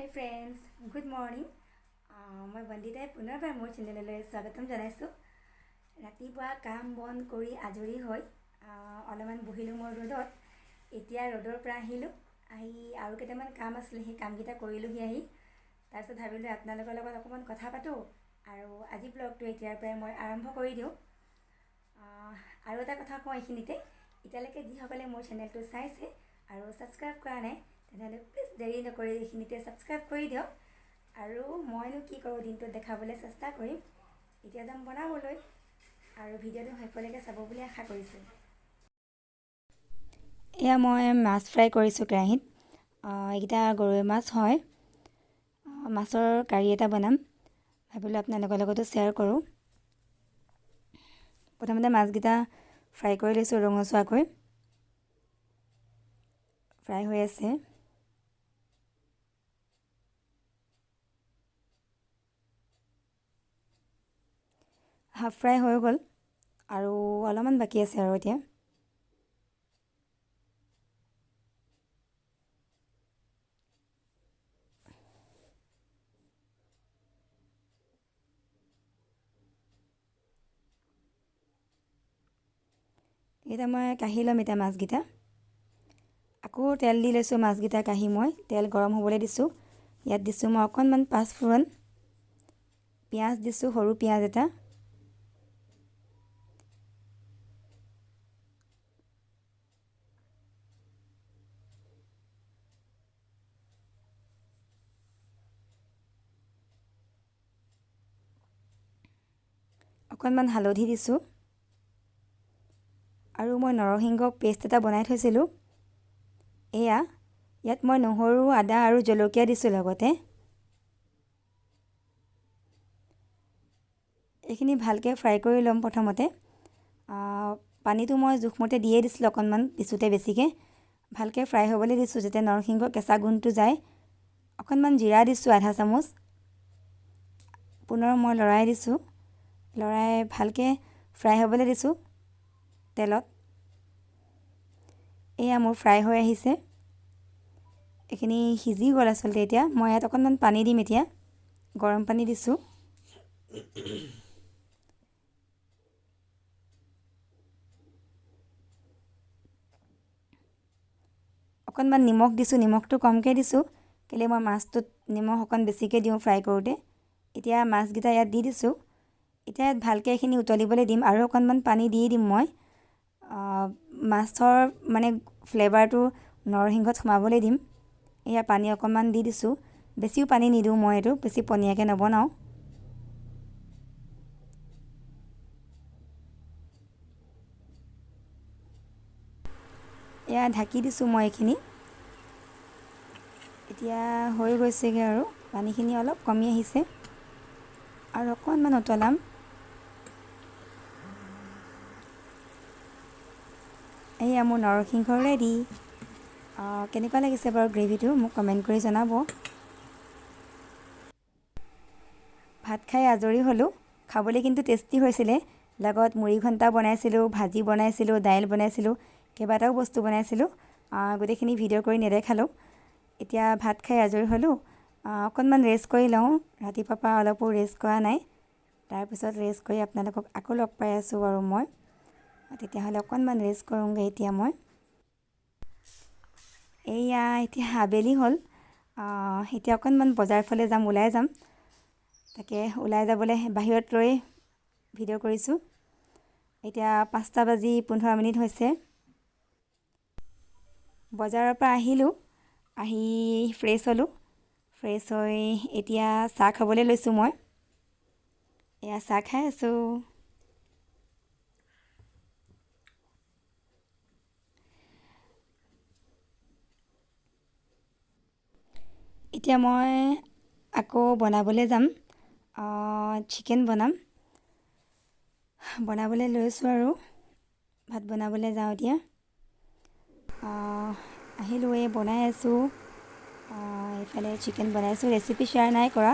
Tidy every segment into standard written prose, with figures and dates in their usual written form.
হাই friends, good morning. মই বন্দিতাই পুনৰবাৰ মোৰ চেনেললৈ স্বাগতম জনাইছোঁ। ৰাতিপুৱা কাম বন কৰি আজৰি হৈ অলপমান বহিলোঁ মোৰ ৰ'দত। এতিয়া ৰ'দৰ পৰা আহিলোঁ, আহি আৰু কেইটামান কাম আছিলে, সেই কামকেইটা কৰিলোঁহি আহি। তাৰপিছত ভাবিলোঁ আপোনালোকৰ লগত অকণমান কথা পাতোঁ আৰু আজি ব্লগটো এতিয়াৰ পৰাই মই আৰম্ভ কৰি দিওঁ। আৰু এটা কথা কওঁ এইখিনিতে, এতিয়ালৈকে যিসকলে মোৰ চেনেলটো চাইছে আৰু ছাবস্ক্ৰাইব কৰা নাই তেনেহ'লে প্লিজ দেৰি নকৰি এইখিনিতে ছাবস্ক্ৰাইব কৰি দিয়ক। আৰু মইনো কি কৰোঁ দিনটোত দেখাবলৈ চেষ্টা কৰিম। এতিয়া যাম বনাবলৈ আৰু ভিডিঅ'টো শেষলৈকে চাব বুলি আশা কৰিছোঁ। এয়া মই মাছ ফ্ৰাই কৰিছোঁ কেৰাহীত। এইকেইটা গৰৈ মাছ হয়। মাছৰ কাৰী এটা বনাম, ভাবিলোঁ আপোনালোকৰ লগতো শ্বেয়াৰ কৰোঁ। প্ৰথমতে মাছকেইটা ফ্ৰাই কৰি লৈছোঁ ৰঙচুৱাকৈ। ফ্ৰাই হৈ আছে। হাফ ফ্ৰাই হৈ গ'ল আৰু অলপমান বাকী আছে আৰু এতিয়া। এতিয়া মই কাঢ়ি ল'ম এতিয়া মাছকেইটা। আকৌ তেল দি লৈছোঁ মাছকেইটা কাঢ়ি মই তেল গৰম হ'বলৈ দিছোঁ। ইয়াত দিছোঁ মই অকণমান পাঁচফোৰণ, পিঁয়াজ দিছোঁ, সৰু পিঁয়াজ এটা। অকণমান হালধি দিছোঁ আৰু মই নৰসিংহ পেষ্ট এটা বনাই থৈছিলোঁ। এয়া ইয়াত মই নহৰু, আদা আৰু জলকীয়া দিছোঁ লগতে। এইখিনি ভালকৈ ফ্ৰাই কৰি ল'ম প্ৰথমতে। পানীটো মই জোখমতে দিয়ে দিছিলোঁ, অকণমান পিছোঁতে বেছিকৈ। ভালকৈ ফ্ৰাই হ'বলৈ দিছোঁ যাতে নৰসিংহ কেঁচা গোন্ধটো যায়। অকণমান জিৰা দিছোঁ আধা চামুচ। পুনৰ মই লৰাই দিছোঁ, লৰাই ভালকৈ ফ্ৰাই হ'বলৈ দিছোঁ তেলত। এয়া মোৰ ফ্ৰাই হৈ আহিছে। এইখিনি সিজি গ'ল আচলতে। এতিয়া মই ইয়াত অকণমান পানী দিম। এতিয়া গৰম পানী দিছোঁ। অকণমান নিমখ দিছোঁ, নিমখটো কমকৈ দিছোঁ কেলৈ মই মাছটোত নিমখ অকণ বেছিকৈ দিওঁ ফ্ৰাই কৰোঁতে। এতিয়া মাছকেইটা ইয়াত দি দিছোঁ। এতিয়া ইয়াত ভালকৈ এইখিনি উতলিবলৈ দিম আৰু অকণমান পানী দি দিম মই। মাছৰ মানে ফ্লেভাৰটো নৰসিংহত সোমাবলৈ দিম। এয়া পানী অকণমান দি দিছোঁ, বেছিও পানী নিদিওঁ মই, এইটো বেছি পনীয়াকৈ নবনাওঁ। এয়া ঢাকি দিছোঁ মই এইখিনি। এতিয়া হৈ গৈছেগৈ আৰু পানীখিনি অলপ কমি আহিছে আৰু অকণমান উতলাম। এয়া মোৰ নৰসিংহ ৰেডি। কেনেকুৱা লাগিছে বাৰু গ্ৰেভিটো মোক কমেণ্ট কৰি জনাব। ভাত খাই আজৰি হ'লোঁ। খাবলৈ কিন্তু টেষ্টি হৈছিলে। লগত মুড়ি ঘণ্টা বনাইছিলোঁ, ভাজি বনাইছিলোঁ, দাইল বনাইছিলোঁ, কেইবাটাও বস্তু বনাইছিলোঁ। গোটেইখিনি ভিডিঅ' কৰি নেদেখালোঁ। এতিয়া ভাত খাই আজৰি হ'লোঁ। অকণমান ৰেষ্ট কৰি লওঁ, ৰাতিপুৱাৰ পৰা অলপো ৰেষ্ট কৰা নাই। তাৰপিছত ৰেষ্ট কৰি আপোনালোকক আকৌ লগ পাই আছোঁ আৰু মই। তেতিয়াহ'লে অকণমান ৰেষ্ট কৰোঁগৈ এতিয়া মই। এয়া এতিয়া আবেলি হ'ল। এতিয়া অকণমান বজাৰ ফালে যাম, ওলাই যাম। তাকে ওলাই যাবলৈ বাহিৰত ৰৈ ভিডিঅ' কৰিছোঁ। এতিয়া 5:15 হৈছে। বজাৰৰ পৰা আহিলোঁ, আহি ফ্ৰেছ হ'লোঁ। ফ্ৰেছ হৈ এতিয়া চাহ খাবলৈ লৈছোঁ মই। এয়া চাহ খাই আছোঁ। এতিয়া মই আকৌ বনাবলৈ যাম। চিকেন বনাবলৈ লৈছোঁ আৰু ভাত বনাবলৈ যাওঁ এতিয়া। আহিলোঁ, এই বনাই আছোঁ। এইফালে চিকেন বনাইছোঁ, ৰেচিপি শ্বেয়াৰ নাই কৰা।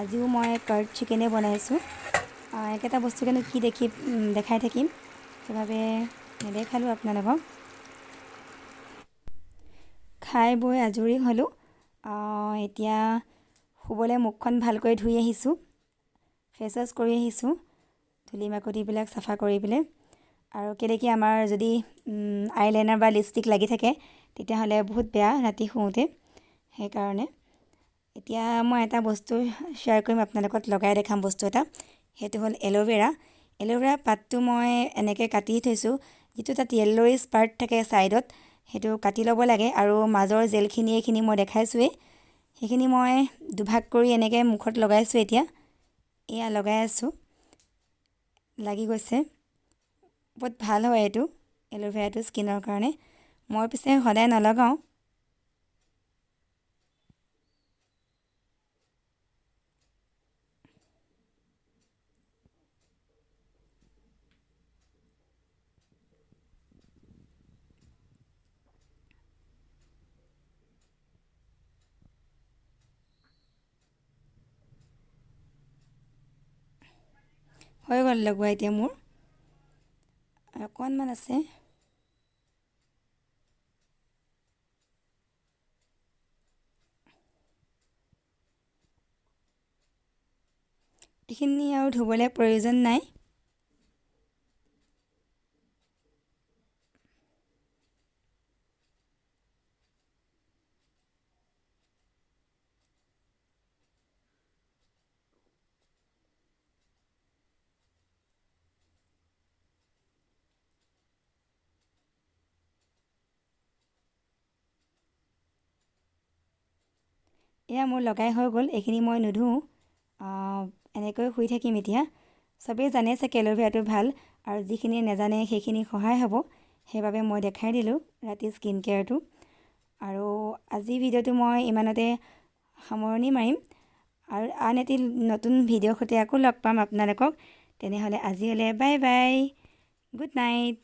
আজিও মই কাৰ্ড চিকেনেই বনাইছোঁ। একেটা বস্তুকেনো কি দেখাই থাকিম, সেইবাবে নেদেখালোঁ আপোনালোকক। খাই বৈ আজৰি হ'লোঁ। এতিয়া শুবলৈ মুখখন ভালকৈ ধুই আহিছোঁ, ফেচ ৱাছ কৰি আহিছোঁ, ধূলি মাকতিবিলাক চাফা কৰি পেলাই। আৰু কেলেকি আমাৰ যদি আইলাইনাৰ বা লিপষ্টিক লাগি থাকে তেতিয়াহ'লে বহুত বেয়া ৰাতি শুওঁতে, সেইকাৰণে। এতিয়া মই এটা বস্তু শ্বেয়াৰ কৰিম আপোনালোকৰ লগত, লগাই দেখাম বস্তু এটা। সেইটো হ'ল এল'ভেৰা। এল'ভেৰা পাতটো মই এনেকৈ কাটি থৈছোঁ। যিটো তাত য়েল্ল'ইছ পাৰ্ট থাকে ছাইডত, সেইটো কাটি ল'ব লাগে। আৰু মাজৰ জেলখিনি এইখিনি মই দেখাইছোঁৱেই, সেইখিনি মই দুভাগ কৰি এনেকৈ মুখত লগাইছোঁ। এতিয়া এয়া লগাই আছোঁ, লাগি গৈছে। বহুত ভাল হয় এইটো এল'ভেৰাটো স্কিনৰ কাৰণে। মই পিছে সদায় নলগাওঁ। হৈ গ'ল লগোৱা এতিয়া মোৰ, আৰু অকণমান আছে। এইখিনি আৰু ধুবলৈ প্ৰয়োজন নাই। এয়া মোৰ লগাই হৈ গ'ল, এইখিনি মই নুধুওঁ, এনেকৈ শুই থাকিম এতিয়া। চবেই জানে চাগে এল'ভেৰাটো ভাল, আৰু যিখিনিয়ে নাজানে সেইখিনি সহায় হ'ব, সেইবাবে মই দেখাই দিলোঁ ৰাতি স্কিন কেয়াৰটো। আৰু আজি ভিডিঅ'টো মই ইমানতে সামৰণি মাৰিম, আৰু আন এটি নতুন ভিডিঅ'ৰ সৈতে আকৌ লগ পাম আপোনালোকক। তেনেহ'লে আজিলৈ বাই বাই, গুড নাইট।